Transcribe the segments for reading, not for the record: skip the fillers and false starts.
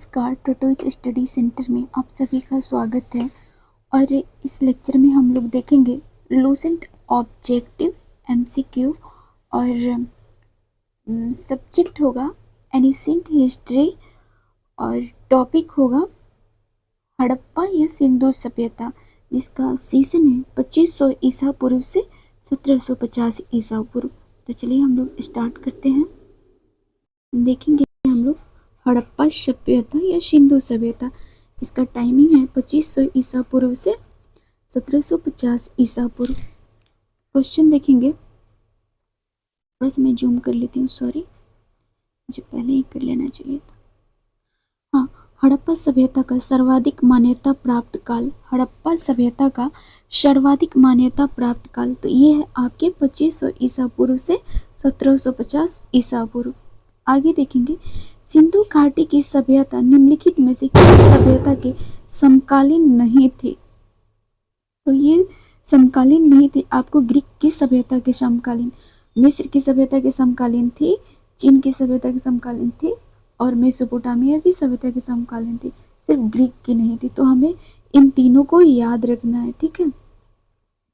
नमस्कार, tortoise study centre में आप सभी का स्वागत है। और इस लेक्चर में हम लोग देखेंगे लूसेंट ऑब्जेक्टिव एमसीक्यू और सब्जेक्ट होगा एनिसेंट हिस्ट्री और टॉपिक होगा हड़प्पा या सिंधु सभ्यता, जिसका सीजन है 2500 ईसा पूर्व से 1750 ईसा पूर्व। तो चलिए हम लोग स्टार्ट करते हैं। देखेंगे हम लोग हड़प्पा सभ्यता या सिंधु सभ्यता। इसका टाइमिंग है 2500 ईसा पूर्व से 1750 ईसा पूर्व। क्वेश्चन देखेंगे, थोड़ा सा मैं जूम कर लेती हूँ, सॉरी मुझे पहले ही कर लेना चाहिए था। हाँ, हड़प्पा सभ्यता का सर्वाधिक मान्यता प्राप्त काल। हड़प्पा सभ्यता का सर्वाधिक मान्यता प्राप्त काल तो ये है आपके 2500 ईसा पूर्व से 1750 ईसा पूर्व। आगे देखेंगे, सिंधु घाटी की सभ्यता निम्नलिखित में से किस सभ्यता के समकालीन नहीं थी? तो ये समकालीन नहीं थी। आपको ग्रीक की सभ्यता के समकालीन, मिस्र की सभ्यता के समकालीन थी, चीन की सभ्यता के समकालीन थी और मेसोपोटामिया की सभ्यता के समकालीन थी, सिर्फ ग्रीक की नहीं थी। तो हमें इन तीनों को याद रखना है, ठीक है।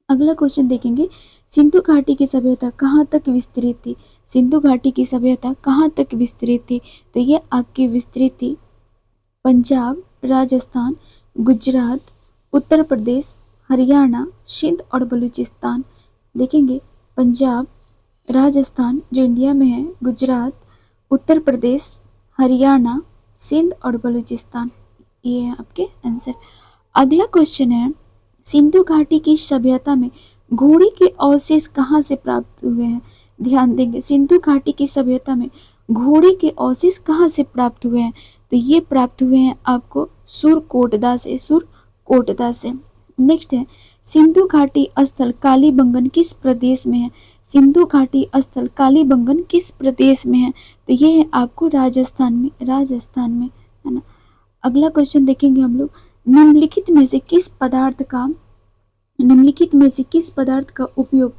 अगला क्वेश्चन देखेंगे, सिंधु घाटी की सभ्यता कहाँ तक विस्तृत थी? सिंधु घाटी की सभ्यता कहाँ तक विस्तृत थी? तो ये आपकी विस्तृत थी पंजाब, राजस्थान, गुजरात, उत्तर प्रदेश, हरियाणा, सिंध और बलूचिस्तान। देखेंगे पंजाब, राजस्थान जो इंडिया में है, गुजरात, उत्तर प्रदेश, हरियाणा, सिंध और बलूचिस्तान, ये है आपके आंसर। अगला क्वेश्चन है, सिंधु घाटी की सभ्यता में घोड़े के अवशेष कहाँ से प्राप्त हुए हैं? ध्यान देंगे, सिंधु घाटी की सभ्यता में घोड़े के अवशेष कहाँ से प्राप्त हुए हैं? तो ये प्राप्त हुए हैं आपको सुरकोटदा से, सुरकोटदा से। नेक्स्ट है, सिंधु घाटी स्थल कालीबंगन किस प्रदेश में है? सिंधु घाटी स्थल कालीबंगन किस प्रदेश में है? तो ये है आपको राजस्थान में, राजस्थान में, है ना। अगला क्वेश्चन देखेंगे हम लोग, निम्नलिखित में से किस पदार्थ का उपयोग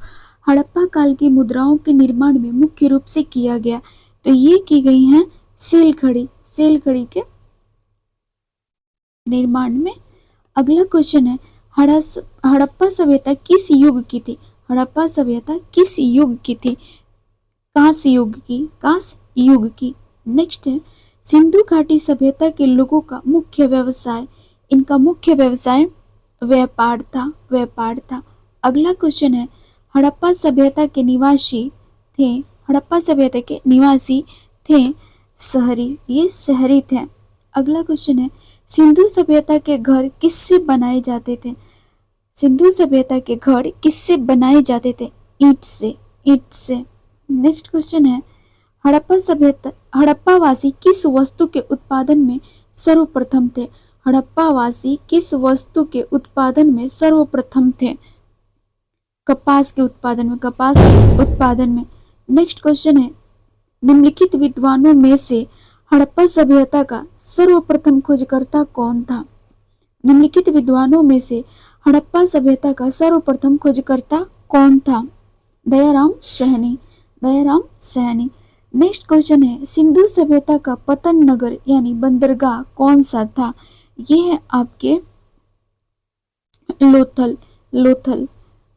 हड़प्पा काल की मुद्राओं के निर्माण में मुख्य रूप से किया गया? तो ये की गई हैं सेल खड़ी, सेल खड़ी के निर्माण में। अगला क्वेश्चन है, हड़प्पा सभ्यता किस युग की थी? हड़प्पा सभ्यता किस युग की थी? कांस्य युग की, कांस्य युग की। नेक्स्ट है, सिंधु घाटी सभ्यता के लोगों का मुख्य व्यवसाय। इनका मुख्य व्यवसाय व्यापार था, व्यापार था। अगला क्वेश्चन है, हड़प्पा सभ्यता के निवासी थे, हड़प्पा सभ्यता के निवासी थे शहरी, ये शहरी थे। अगला क्वेश्चन है, सिंधु सभ्यता के घर किससे बनाए जाते थे? सिंधु सभ्यता के घर किससे बनाए जाते थे? ईंट से, ईंट से। नेक्स्ट क्वेश्चन है, हड़प्पावासी किस वस्तु के उत्पादन में सर्वप्रथम थे? हड़प्पावासी किस वस्तु के उत्पादन में सर्वप्रथम थे? कपास के उत्पादन में, कपास के उत्पादन में। नेक्स्ट क्वेश्चन है, निम्नलिखित विद्वानों में से हड़प्पा सभ्यता का सर्वप्रथम खोजकर्ता कौन था? निम्नलिखित विद्वानों में से हड़प्पा सभ्यता का सर्वप्रथम खोजकर्ता कौन था? दयाराम सहनी, दयाराम सहनी। नेक्स्ट क्वेश्चन है, सिंधु सभ्यता का पतन नगर यानी बंदरगाह कौन सा था? ये है आपके लोथल, लोथल।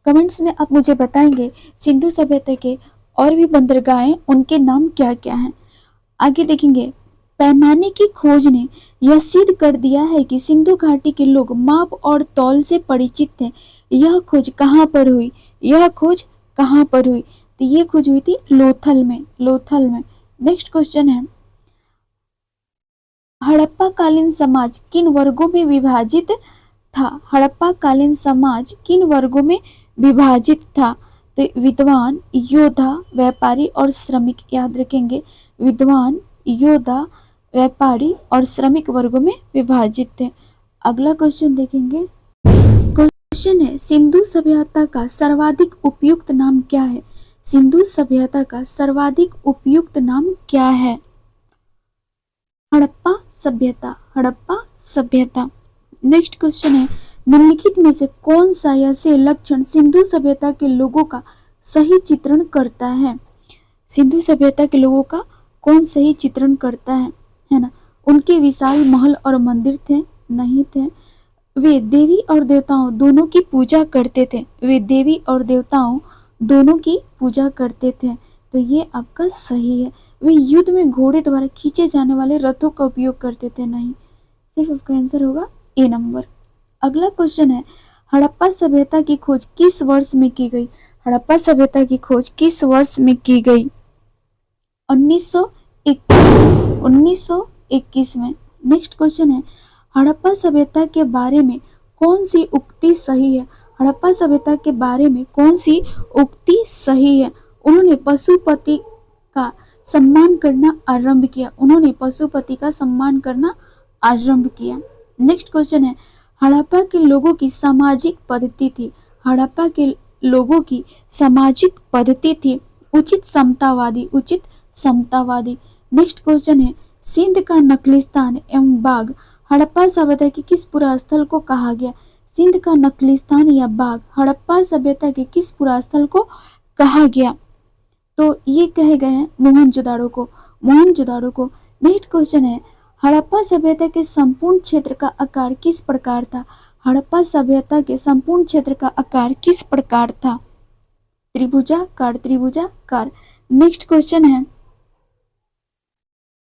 कमेंट्स में आप मुझे बताएंगे सिंधु सभ्यता के और भी बंदरगाहें, उनके नाम क्या क्या हैं। आगे देखेंगे, पैमाने की खोज ने यह सिद्ध कर दिया है कि सिंधु घाटी के लोग माप और तौल से परिचित थे। यह खोज कहाँ पर हुई? यह खोज कहाँ पर हुई? तो ये खोज हुई थी लोथल में, लोथल में। नेक्स्ट क्वेश्चन है, हड़प्पा कालीन समाज किन वर्गों में विभाजित था? हड़प्पा कालीन समाज किन वर्गों में विभाजित था? तो विद्वान, योद्धा, व्यापारी और श्रमिक। याद रखेंगे, विद्वान, योद्धा, व्यापारी और श्रमिक वर्गों में विभाजित थे। अगला क्वेश्चन देखेंगे, क्वेश्चन है, सिंधु सभ्यता का सर्वाधिक उपयुक्त नाम क्या है? सिंधु सभ्यता का सर्वाधिक उपयुक्त नाम क्या है? हड़प्पा सभ्यता, हड़प्पा सभ्यता। नेक्स्ट क्वेश्चन है, निम्नलिखित में से कौन सा ऐसे लक्षण सिंधु सभ्यता के लोगों का सही चित्रण करता है? सिंधु सभ्यता के लोगों का कौन सही चित्रण करता है ना। उनके विशाल महल और मंदिर थे? नहीं थे। वे देवी और देवताओं दोनों की पूजा करते थे। वे देवी और देवताओं दोनों की पूजा करते थे। तो ये आपका सही है। वे युद्ध में घोड़े द्वारा खींचे जाने वाले रथों का उपयोग करते थे? नहीं। सिर्फ आपका आंसर होगा ए नंबर। अगला क्वेश्चन है, हड़प्पा सभ्यता की खोज किस वर्ष में की गई? हड़प्पा सभ्यता की खोज किस वर्ष में की गई? 1921 में। नेक्स्ट क्वेश्चन है, हड़प्पा सभ्यता के बारे में कौन सी उक्ति सही है? हड़प्पा सभ्यता के बारे में कौन सी उक्ति सही है? उन्होंने पशुपति का सम्मान करना आरंभ किया। उन्होंने पशुपति का सम्मान करना आरंभ किया। नेक्स्ट क्वेश्चन है, हड़प्पा के लोगों की सामाजिक पद्धति थी। हड़प्पा के लोगों की सामाजिक पद्धति थी उचित समतावादी। उचित समतावादी। नेक्स्ट क्वेश्चन है, सिंध का नखलिस्तान एवं बाग हड़प्पा सभ्यता के किस पुरास्थल को कहा गया? सिंध का नखलिस्तान या बाग हड़प्पा सभ्यता के किस पुरास्थल को कहा गया? तो ये कहे गए हैं मोहनजोदाड़ो को। मोहनजोदाड़ो को। नेक्स्ट क्वेश्चन है, हड़प्पा सभ्यता के संपूर्ण क्षेत्र का आकार किस प्रकार था? हड़प्पा सभ्यता के संपूर्ण क्षेत्र का आकार किस प्रकार था? त्रिभुजाकार। त्रिभुजाकार। नेक्स्ट क्वेश्चन है,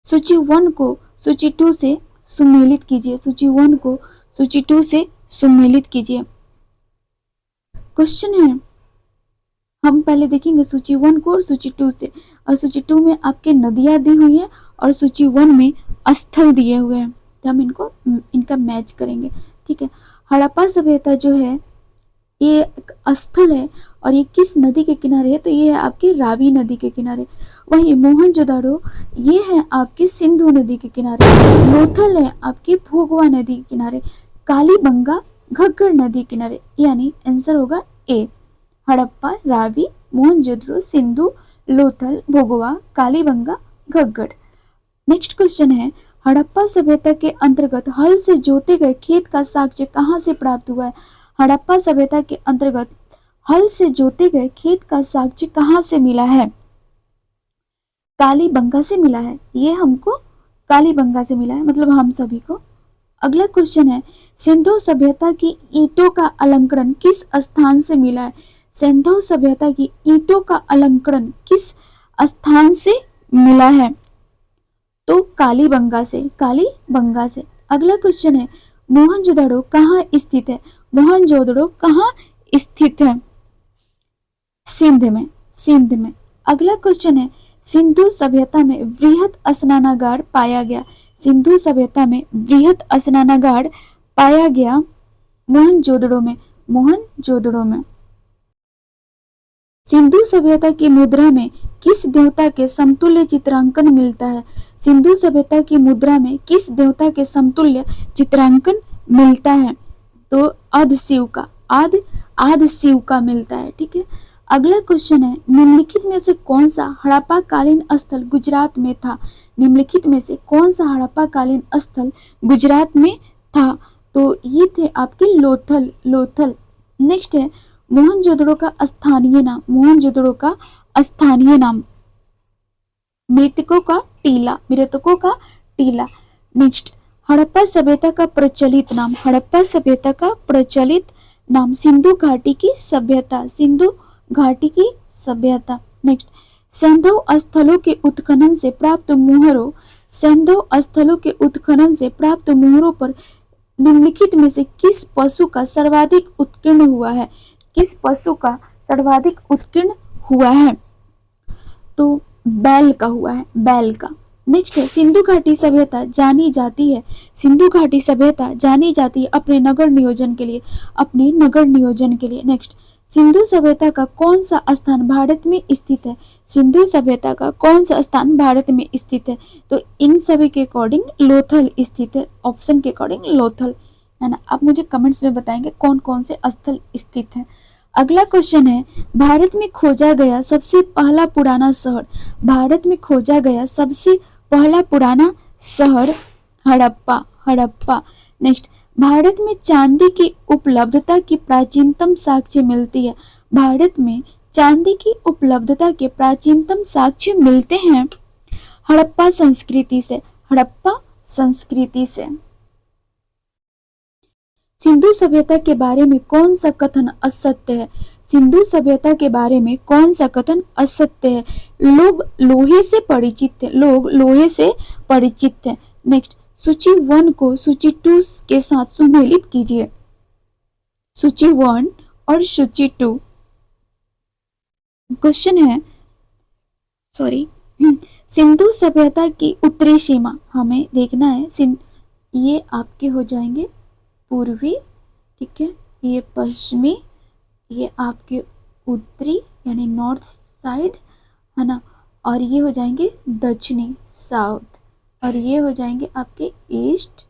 सूची 1 को सूची 2 से सुमेलित कीजिए। सूची 1 को सूची 2 से सुमेलित कीजिए। क्वेश्चन है, हम पहले देखेंगे सूची 1 को और सूची 2 से। और सूची 2 में आपके नदियां दी हुई है और सूची 1 में स्थल दिए हुए हैं, तो हम इनका मैच करेंगे। ठीक है। हड़प्पा सभ्यता जो है ये एक स्थल है और ये किस नदी के किनारे है? तो ये है आपकी रावी नदी के किनारे। वहीं मोहनजोदाड़ो ये है आपकी सिंधु नदी के किनारे। लोथल है आपकी भोगवा नदी के किनारे। कालीबंगा घग्गर नदी के किनारे। यानी आंसर होगा ए। हड़प्पा, रावी, मोहनजोदड़ो, सिंधु, लोथल, भोगवा, कालीबंगा, घग्गर। नेक्स्ट क्वेश्चन है, हड़प्पा सभ्यता के अंतर्गत हल से जोते गए खेत का साक्ष्य कहाँ से प्राप्त हुआ है? हड़प्पा सभ्यता के अंतर्गत हल से जोते गए खेत का साक्ष्य कहाँ से मिला है? कालीबंगा से मिला है। ये हमको कालीबंगा से मिला है, मतलब हम सभी को। अगला क्वेश्चन है, सिंधु सभ्यता की ईंटों का अलंकरण किस स्थान से मिला है? सिंधु सभ्यता की ईंटों का अलंकरण किस स्थान से मिला है? तो कालीबंगा से। कालीबंगा से। अगला क्वेश्चन है, मोहनजोदड़ो कहाँ स्थित है? मोहनजोदड़ो कहाँ स्थित है? सिंध में। सिंध में। अगला क्वेश्चन है, सिंधु सभ्यता में वृहत स्नानागार पाया गया। सिंधु सभ्यता में वृहत स्नानागार पाया गया मोहनजोदड़ो में। मोहनजोदड़ो में। सिंधु सभ्यता की मुद्रा में किस देवता के समतुल्य चित्रांकन मिलता है? सिंधु सभ्यता की मुद्रा में किस देवता के समतुल्य चित्रांकन मिलता है? तो आदि शिव का। आदि शिव का मिलता है। ठीक है। अगला क्वेश्चन है, निम्नलिखित में से कौन सा हड़प्पा कालीन स्थल गुजरात में था? निम्नलिखित में से कौन सा हड़प्पा कालीन स्थल गुजरात में था? तो ये थे आपके लोथल। लोथल। नेक्स्ट है, मोहनजोदड़ो का स्थानीय नाम। मोहनजोदड़ो का स्थानीय नाम मृतकों का टीला। मृतकों का टीला। नेक्स्ट, हड़प्पा सभ्यता का प्रचलित नाम। हड़प्पा सभ्यता का प्रचलित नाम सिंधु घाटी की सभ्यता। सिंधु घाटी की सभ्यता। नेक्स्ट, सिंधु स्थलों के उत्खनन से प्राप्त मोहरों। सिंधु स्थलों के उत्खनन से प्राप्त मोहरों पर निम्नलिखित में से किस पशु का सर्वाधिक उत्कीर्ण हुआ है? किस पशु का सर्वाधिक उत्कीर्ण हुआ है? तो बैल का हुआ है। बैल का। नेक्स्ट है, सिंधु घाटी सभ्यता जानी जाती है। सिंधु घाटी सभ्यता जानी जाती है अपने नगर नियोजन के लिए। अपने नगर नियोजन के लिए। नेक्स्ट, सिंधु सभ्यता का कौन सा स्थान भारत में स्थित है? सिंधु सभ्यता का कौन सा स्थान भारत में स्थित है? तो इन सभी के अकॉर्डिंग लोथल स्थित है। ऑप्शन के अकॉर्डिंग लोथल है ना। आप मुझे कमेंट्स में बताएंगे कौन कौन से स्थल स्थित है। अगला क्वेश्चन है, भारत में खोजा गया सबसे पहला पुराना शहर। भारत में खोजा गया सबसे पहला पुराना शहर हड़प्पा। हड़प्पा। नेक्स्ट, भारत में चांदी की उपलब्धता की प्राचीनतम साक्ष्य मिलती है। भारत में चांदी की उपलब्धता के प्राचीनतम साक्ष्य मिलते हैं हड़प्पा संस्कृति से। हड़प्पा संस्कृति से। सिंधु सभ्यता के बारे में कौन सा कथन असत्य है? सिंधु सभ्यता के बारे में कौन सा कथन असत्य है? लोग लोहे से परिचित थे, लोग लोहे से परिचित थे। नेक्स्ट, सूची 1 को सूची 2 के साथ सुमेलित कीजिए। सूची 1 और सूची 2। क्वेश्चन है, सॉरी, सिंधु सभ्यता की उत्तरी सीमा हमें देखना है। ये आपके हो जाएंगे पूर्वी, ठीक है, ये पश्चिमी, ये आपके उत्तरी यानी नॉर्थ साइड है ना, और ये हो जाएंगे दक्षिणी साउथ, और ये हो जाएंगे आपके ईस्ट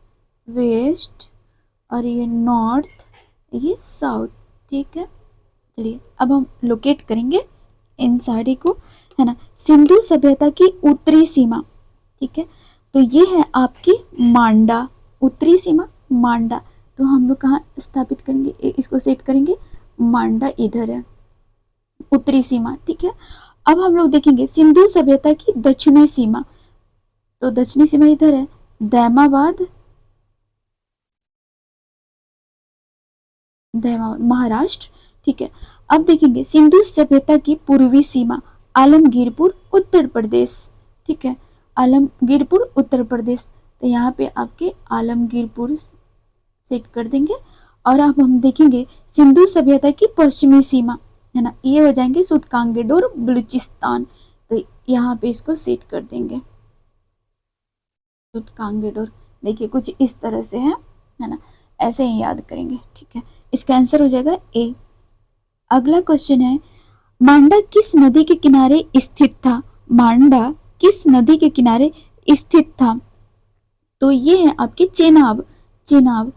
वेस्ट, और ये नॉर्थ, ये साउथ, ठीक है। चलिए अब हम लोकेट करेंगे इन सारे को, है ना। सिंधु सभ्यता की उत्तरी सीमा, ठीक है, तो ये है आपकी मांडा, उत्तरी सीमा मांडा। तो हम लोग कहाँ स्थापित करेंगे, इसको सेट करेंगे, मांडा इधर है उत्तरी सीमा, ठीक है। अब हम लोग देखेंगे सिंधु सभ्यता की दक्षिणी सीमा, तो दक्षिणी सीमा इधर है, दैमाबाद, महाराष्ट्र, ठीक है। अब देखेंगे सिंधु सभ्यता की पूर्वी सीमा, आलमगीरपुर उत्तर प्रदेश, ठीक है, आलमगीरपुर उत्तर प्रदेश। तो यहाँ पे आपके आलमगीरपुर सेट कर देंगे। और अब हम देखेंगे सिंधु सभ्यता की पश्चिमी सीमा, है ना, ये हो जाएंगे सूतकांगेडोर बलूचिस्तान। तो यहाँ पे इसको सेट कर देंगे, सूतकांगेडोर। देखिए कुछ इस तरह से है ना, ऐसे ही याद करेंगे, ठीक है। इसका आंसर हो जाएगा ए। अगला क्वेश्चन है, मांडा किस नदी के किनारे स्थित था? मांडा किस नदी के किनारे स्थित था? तो ये है आपकी चेनाब, चेनाब।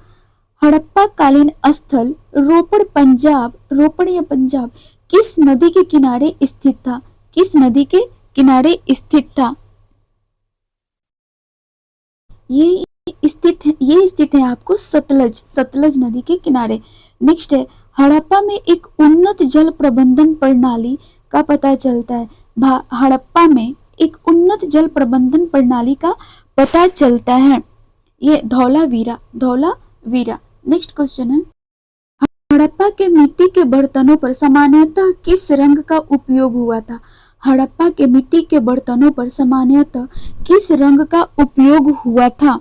हड़प्पा कालीन स्थल रोपड़ पंजाब, रोपड़ या पंजाब किस नदी के किनारे स्थित था? किस नदी के किनारे स्थित था? ये स्थित है आपको सतलज, सतलज नदी के किनारे। नेक्स्ट है, हड़प्पा में एक उन्नत जल प्रबंधन प्रणाली का पता चलता है। हड़प्पा में एक उन्नत जल प्रबंधन प्रणाली का पता चलता है, ये धौलावीरा, धौलावीरा। नेक्स्ट क्वेश्चन है, हड़प्पा के मिट्टी के बर्तनों पर सामान्यतः किस रंग का उपयोग हुआ था? हड़प्पा के मिट्टी के बर्तनों पर सामान्यतः किस रंग का उपयोग हुआ था?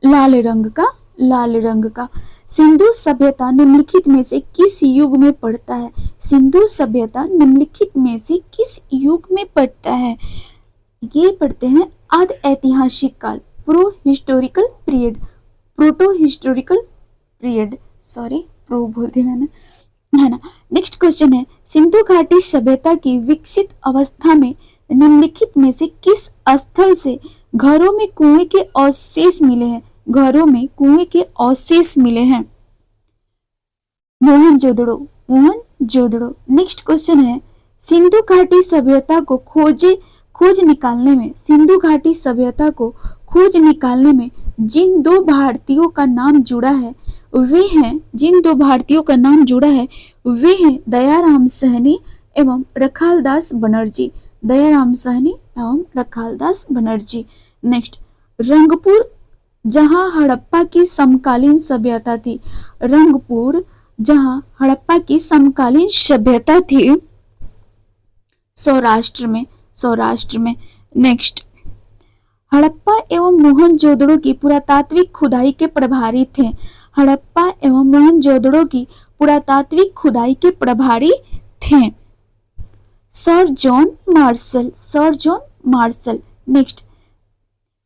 लाल रंग का, लाल रंग का। सिंधु सभ्यता निम्नलिखित में से किस युग में पड़ता है? सिंधु सभ्यता निम्नलिखित में से किस युग में पड़ता है? ये पढ़ते हैं आदि ऐतिहासिक काल, pro historical period, proto historical period, sorry pro बोल दी मैंने, है ना। नेक्स्ट क्वेश्चन है, सिंधु घाटी सभ्यता की विकसित अवस्था में निम्नलिखित में से किस स्थल से घरों में कुएं के अवशेष मिले हैं? घरों में कुएं के अवशेष मिले हैं, मोहनजोदड़ो, मोहनजोदड़ो। नेक्स्ट क्वेश्चन है, सिंधु घाटी सभ्यता को खोज निकालने में, सिंधु घाटी सभ्यता को खोज निकालने में जिन दो भारतीयों का नाम जुड़ा है वे हैं, जिन दो भारतीयों का नाम जुड़ा है वे हैं दयाराम सहनी एवं रखालदास बनर्जी, दयाराम सहनी एवं रखालदास बनर्जी। नेक्स्ट, रंगपुर जहां हड़प्पा की समकालीन सभ्यता थी, रंगपुर जहां हड़प्पा की समकालीन सभ्यता थी, सौराष्ट्र में, सौराष्ट्र में। नेक्स्ट, हड़प्पा एवं मोहनजोदड़ो की पुरातात्विक खुदाई के प्रभारी थे, हड़प्पा एवं मोहनजोदड़ो की पुरातात्विक खुदाई के प्रभारी थे sir John Marshall, sir John Marshall. Next,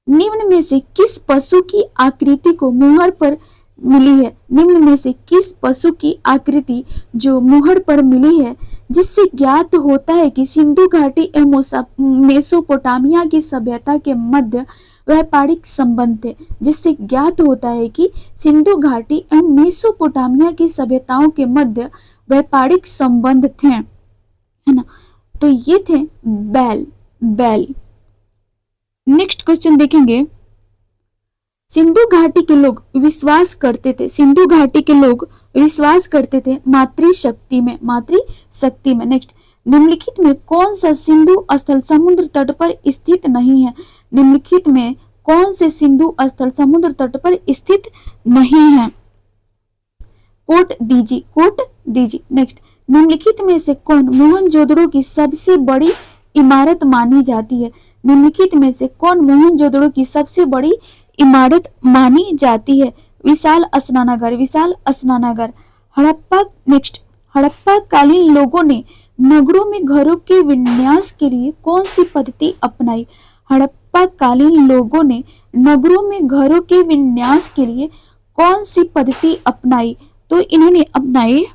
निम्न में से किस पशु की आकृति को मुहर पर मिली है? निम्न में से किस पशु की आकृति जो मुहर पर मिली है जिससे ज्ञात होता है कि सिंधु घाटी एवं मेसोपोटामिया की सभ्यता के मध्य व्यापारिक संबंध थे, जिससे ज्ञात होता है कि सिंधु घाटी एवं मेसोपोटामिया की सभ्यताओं के मध्य व्यापारिक संबंध थे, है ना। तो ये थे बैल, बैल। नेक्स्ट क्वेश्चन देखेंगे, सिंधु घाटी के लोग विश्वास करते थे, सिंधु घाटी के लोग विश्वास करते थे मातृशक्ति में, मातृशक्ति में। नेक्स्ट, निम्नलिखित में कौन सा सिंधु स्थल समुद्र तट पर स्थित नहीं है? निम्नलिखित में कौन से सिंधु स्थल समुद्र तट पर स्थित नहीं है? कोट दीजी। नेक्स्ट, निम्नलिखित में से कौन मोहनजोदड़ो की सबसे बड़ी इमारत मानी जाती है? निम्नलिखित में से कौन मोहनजोदड़ो की सबसे बड़ी इमारत मानी जाती है? विशाल स्नानागार। हड़प्पा नेक्स्ट, हड़प्पा कालीन लोगों ने नगरों में घरों के विन्यास के लिए कौन सी पद्धति अपनाई? हड़प्पा कालीन लोगों ने नगरों में घरों के विन्यास के लिए कौन सी पद्धति अपनाई? तो इन्होंने अपनाई,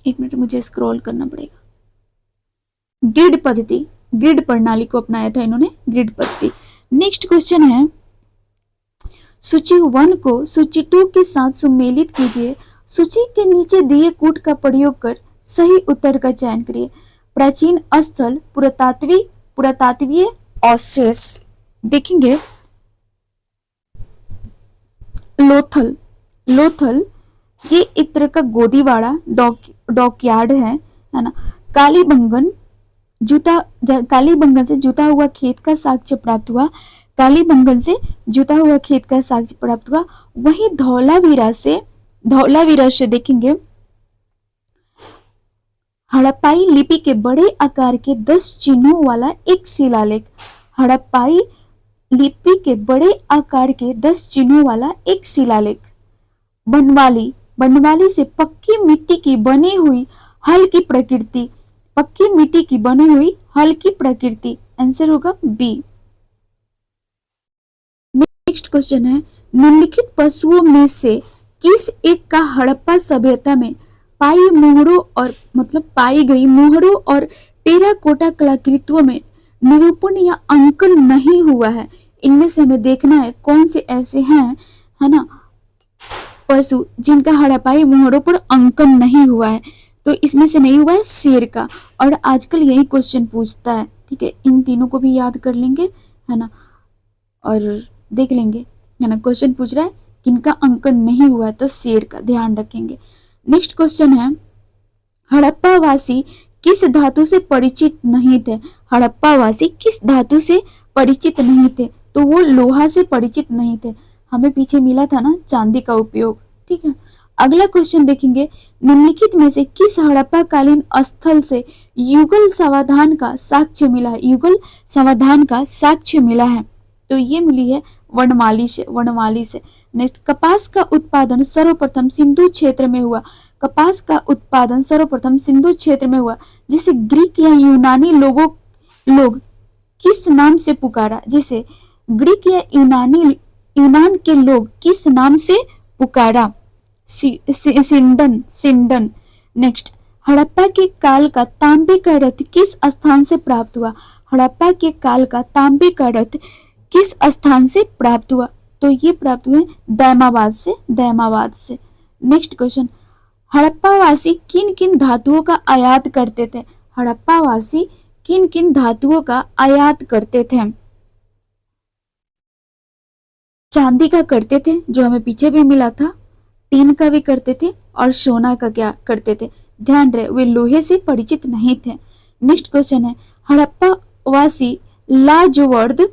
एक मिनट मुझे स्क्रॉल करना पड़ेगा, ग्रिड पद्धति, ग्रिड प्रणाली को अपनाया था इन्होंने, ग्रिड पद्धति। नेक्स्ट क्वेश्चन है, सूची 1 को सूची 2 के साथ सुमेलित कीजिए। सूची के नीचे दिए कूट का प्रयोग कर सही उत्तर का चयन करिए। प्राचीन स्थल, पुरातात्वीय अवशेष। देखेंगे लोथल ये एक तरह का गोदीवाड़ा डॉकयार्ड है ना। कालीबंगन से जुता हुआ खेत का साक्ष्य प्राप्त हुआ। कालीबंगन से जुता हुआ खेत का साक्ष्य प्राप्त हुआ। वहीं धौलावीरा से देखेंगे हड़प्पाई लिपि के बड़े आकार के 10 चिन्हों वाला एक शिलालेख। हड़प्पाई लिपि के बड़े आकार के 10 चिन्हों वाला एक शिलालेख। बनवाली से पक्की मिट्टी की बनी हुई हल्की प्रकृति। पक्की मिट्टी की बनी हुई हल्की प्रकृति, आंसर होगा बी। नेक्स्ट क्वेश्चन है, निम्नलिखित पशुओं में से किस एक का हड़प्पा सभ्यता में पाई गई मोहरों और टेराकोटा कलाकृतियों में निरूपण या अंकन नहीं हुआ है? इनमें से हमें देखना है कौन से ऐसे हैं, है ना, पशु जिनका हड़प्पाई मोहरों पर अंकन नहीं हुआ है। तो इसमें से नहीं हुआ है शेर का, और आजकल यही क्वेश्चन पूछता है, ठीक है। इन तीनों को भी याद कर लेंगे, है ना, और देख लेंगे, है ना, क्वेश्चन पूछ रहा है किनका अंकन नहीं हुआ है, तो शेर का ध्यान रखेंगे। नेक्स्ट क्वेश्चन है, हड़प्पावासी किस धातु से परिचित नहीं थे? हड़प्पावासी किस धातु से परिचित नहीं थे? तो वो लोहा से परिचित नहीं थे। हमें पीछे मिला था ना चांदी का उपयोग, ठीक है। अगला क्वेश्चन देखेंगे, निम्नलिखित में से किस हड़प्पा कालीन स्थल से युगल समाधान का साक्ष्य मिला है? युगल समाधान का साक्ष्य मिला है, तो ये मिली है वनमाली से। नेक्स्ट, कपास का उत्पादन सर्वप्रथम सिंधु क्षेत्र में हुआ। कपास का उत्पादन सर्वप्रथम सिंधु क्षेत्र में हुआ, जिसे ग्रीक या यूनानी लोग किस नाम से पुकारा? जिसे ग्रीक या यूनान के लोग किस नाम से पुकारा? सिंडन। नेक्स्ट, हड़प्पा के काल का तांबे का रथ किस स्थान से प्राप्त हुआ? हड़प्पा के काल का तांबे का रथ किस स्थान से प्राप्त हुआ? तो ये प्राप्त हुए दैमाबाद से। नेक्स्ट क्वेश्चन, हड़प्पावासी किन किन धातुओं का आयात करते थे? हड़प्पावासी किन किन धातुओं का आयात करते थे? चांदी का करते थे, जो हमें पीछे भी मिला था, टीन का भी करते थे, और सोना का क्या करते थे? ध्यान रहे, वे लोहे से परिचित नहीं थे। नेक्स्ट क्वेश्चन है, हड़प्पावासी लाजवर्द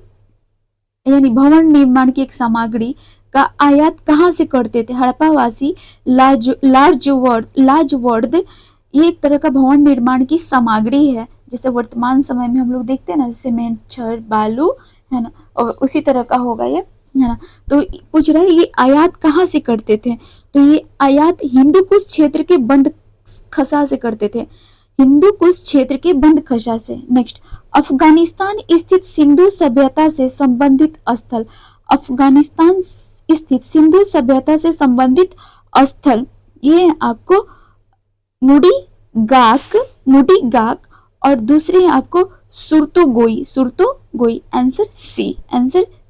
यानी भवन निर्माण की एक सामग्री का आयात कहाँ से करते थे? हड़प्पावासी लाजवर्द ये एक तरह का भवन निर्माण की सामग्री है, जैसे वर्तमान समय में हम लोग देखते हैं ना, सीमेंट, छड़, बालू, है ना, और उसी तरह का होगा ये, है ना। तो पूछ रहा है ये आयात कहाँ से करते थे? तो ये आयात हिंदू कुश क्षेत्र के बंद खसा से करते थे, हिंदू कुश क्षेत्र के बंद खसा से। नेक्स्ट, अफगानिस्तान स्थित सिंधु सभ्यता से संबंधित स्थल। अफगानिस्तान स्थित सिंधु सभ्यता से संबंधित स्थल ये आपको मुडी गाक और दूसरे आपको सुरतोगोई। Answer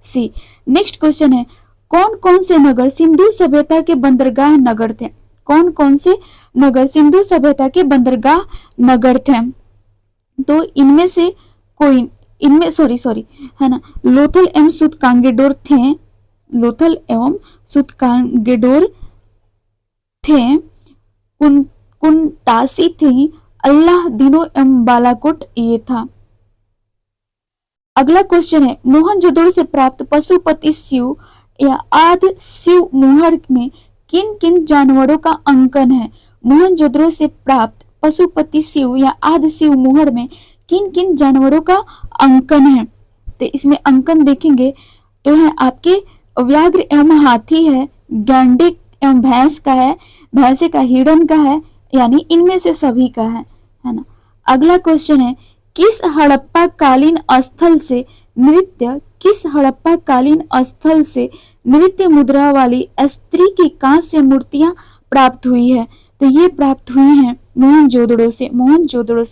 C. नेक्स्ट क्वेश्चन है, कौन कौन से नगर सिंधु सभ्यता के बंदरगाह नगर थे? कौन कौन से नगर सिंधु सभ्यता के बंदरगाह नगर थे? तो इनमें से कोई सॉरी है ना, लोथल एवं सुतकांगेडोर थे, कुंटासी थी, अल्लाह दिनो एवं बालाकोट ये था। अगला क्वेश्चन है, मोहनजोदड़ो से प्राप्त पशुपति सीव या आदि सीव मुहर में किन किन जानवरों का अंकन है? मोहनजोदड़ो से प्राप्त पशुपति सीव या आदि सीव मुहर में किन किन जानवरों का अंकन है? तो इसमें अंकन देखेंगे तो है आपके व्याघ्र एवं हाथी है, गैंडे एवं भैंस का है, भैंसे का हिरण का है, यानी इनमें से सभी का है ना। अगला क्वेश्चन है, किस हड़प्पा कालीन स्थल से नृत्य मुद्रा वाली स्त्री की कांस्य मूर्तियां प्राप्त हुई है? तो ये प्राप्त हुई हैं मोहनजोदड़ो से।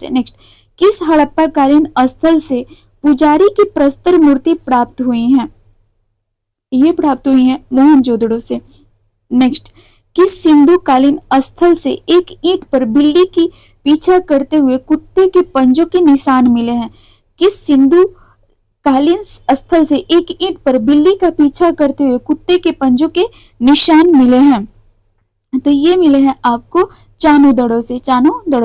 नेक्स्ट, किस हड़प्पा कालीन स्थल से पुजारी की प्रस्तर मूर्ति प्राप्त हुई है? ये प्राप्त हुई है मोहनजोदड़ो से। नेक्स्ट, किस सिंधु कालीन स्थल से एक ईंट पर बिल्ली की पीछा करते हुए कुत्ते के पंजों के निशान मिले हैं? किस सिंधु कालीन स्थल से एक ईंट पर बिल्ली का पीछा करते हुए कुत्ते के पंजों के निशान मिले हैं? तो ये मिले हैं आपको चानूदड़ो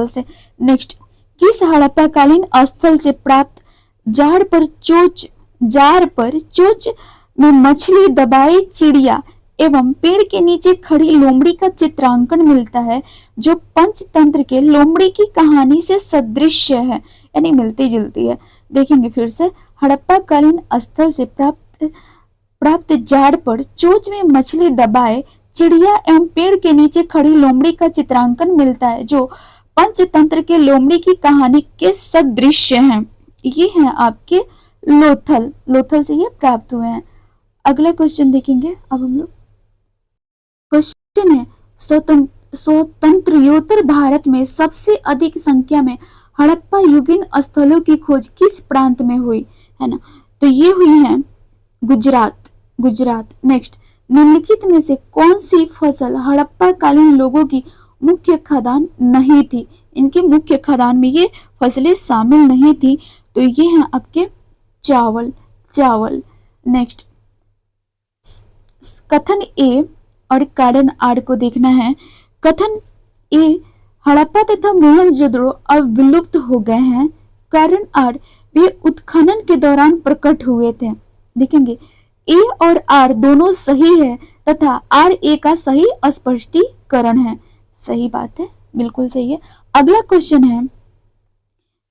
से। नेक्स्ट, किस हड़प्पा कालीन स्थल से प्राप्त जार पर चोच में मछली दबाई चिड़िया एवं पेड़ के नीचे खड़ी लोमड़ी का चित्रांकन मिलता है, जो पंचतंत्र के लोमड़ी की कहानी से सदृश है, यानी मिलती जुलती है? देखेंगे फिर से, हड़प्पा कालीन स्थल से प्राप्त जार पर चोच में मछली दबाए चिड़िया एवं पेड़ के नीचे खड़ी लोमड़ी का चित्रांकन मिलता है, जो पंचतंत्र के लोमड़ी की कहानी के सदृश हैं। ये हैं आपके लोथल से ये प्राप्त हुए हैं। अगला क्वेश्चन देखेंगे अब हम लोग। क्वेश्चन है, स्वतंत्रोत्तर भारत में सबसे अधिक संख्या में हड़प्पा युगीन स्थलों की खोज किस प्रांत में हुई? है ना, तो ये हुई है गुजरात। नेक्स्ट, निम्नलिखित में से कौन सी फसल हड़प्पा कालीन लोगों की मुख्य खदान नहीं थी? इनके मुख्य खदान में ये फसलें शामिल नहीं थी, तो ये हैं आपके चावल। नेक्स्ट, कथन ए और कारण आर को देखना है। कथन ए, हड़प्पा तथा मोहनजोदड़ो अब विलुप्त हो गए हैं। कारण आर, वे उत्खनन के दौरान प्रकट हुए थे। देखेंगे ए और आर दोनों सही है तथा आर ए का सही स्पष्टीकरण है। सही बात है, बिल्कुल सही है। अगला क्वेश्चन है,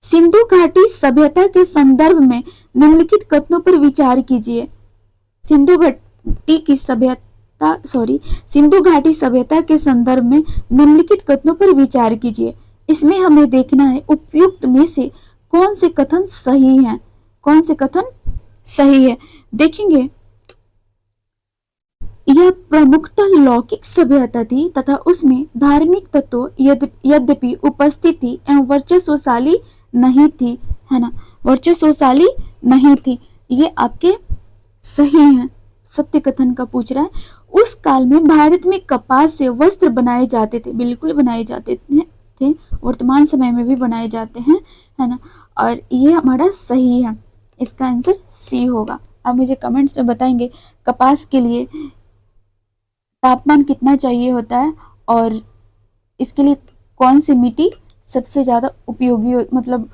सिंधु घाटी सभ्यता के संदर्भ में निम्नलिखित कथनों पर विचार कीजिए। सिंधु घाटी सभ्यता के संदर्भ में निम्नलिखित कथनों पर विचार कीजिए। इसमें हमें देखना है उपयुक्त में से कौन से कथन सही है। देखेंगे, यह प्रमुखतः लौकिक सभ्यता थी तथा उसमें धार्मिक तत्व यद्यपि उपस्थिति एवं वर्चस्वशाली नहीं थी, है ना, वर्चस्वशाली नहीं थी। ये आपके सही हैं। सत्य कथन का पूछ रहा है। उस काल में भारत में कपास से वस्त्र बनाए जाते थे, बिल्कुल बनाए जाते थे, वर्तमान समय में भी बनाए जाते हैं, है ना, और ये हमारा सही है। इसका आंसर सी होगा। आप मुझे कमेंट्स में बताएंगे कपास के लिए तापमान कितना चाहिए होता है और इसके लिए कौन सी मिट्टी सबसे ज़्यादा उपयोगी मतलब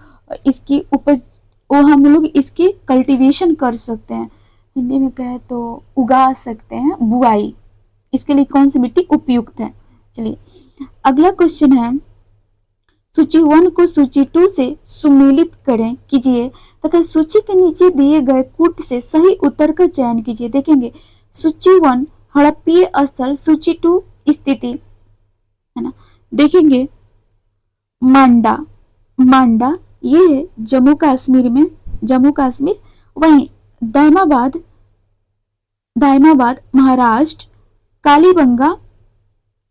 इसकी उपज वो हम लोग इसकी कल्टीवेशन कर सकते हैं, हिंदी में कहे तो उगा सकते हैं, बुआई, इसके लिए कौन सी मिट्टी उपयुक्त है। चलिए अगला क्वेश्चन है, सूची 1 को सूची 2 से सुमेलित कीजिए तथा सूची के नीचे दिए गए कूट से सही उत्तर का चयन कीजिए। देखेंगे सूची 1 हड़प्पीय स्थल, सूची 2 स्थिति, है ना। देखेंगे मांडा ये है जम्मू कश्मीर, वहीं दायमाबाद महाराष्ट्र, कालीबंगा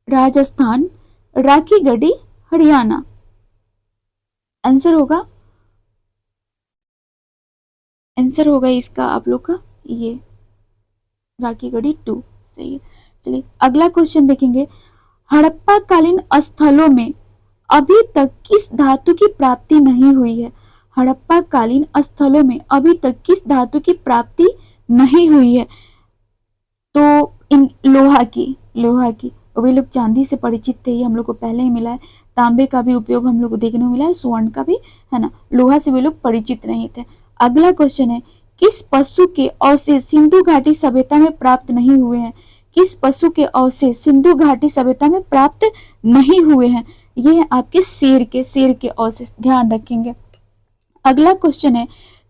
राजस्थान, राखीगढ़ी हरियाणा। आंसर होगा इसका आप लोग का ये राखीगढ़ी 2 सही है। चलिए अगला क्वेश्चन देखेंगे, हड़प्पा कालीन स्थलों में अभी तक किस धातु की प्राप्ति नहीं हुई है? हड़प्पा कालीन स्थलों में अभी तक किस धातु की प्राप्ति नहीं हुई है? तो इन लोहा की वे लोग चांदी से परिचित थे, ये हम लोग को पहले ही मिला है। तांबे का भी उपयोग हम लोग को देखने को मिला है, स्वर्ण का भी, है ना। लोहा से वे लोग परिचित नहीं थे। अगला क्वेश्चन है, किस पशु के अवशेष सिंधु घाटी सभ्यता में प्राप्त नहीं हुए हैं? किस पशु के अवशेष सिंधु घाटी सभ्यता में प्राप्त नहीं हुए हैं? ये है आपके शेर के अवशेष, ध्यान रखेंगे। अगला क्वेश्चन है,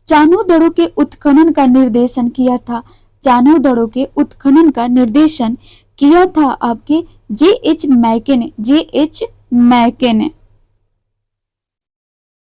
चान्हो दड़ों के उत्खनन का निर्देशन किया था, चान्हो दड़ों के उत्खनन का निर्देशन किया था आपके जे एच मैके ने, जे एच मैके ने।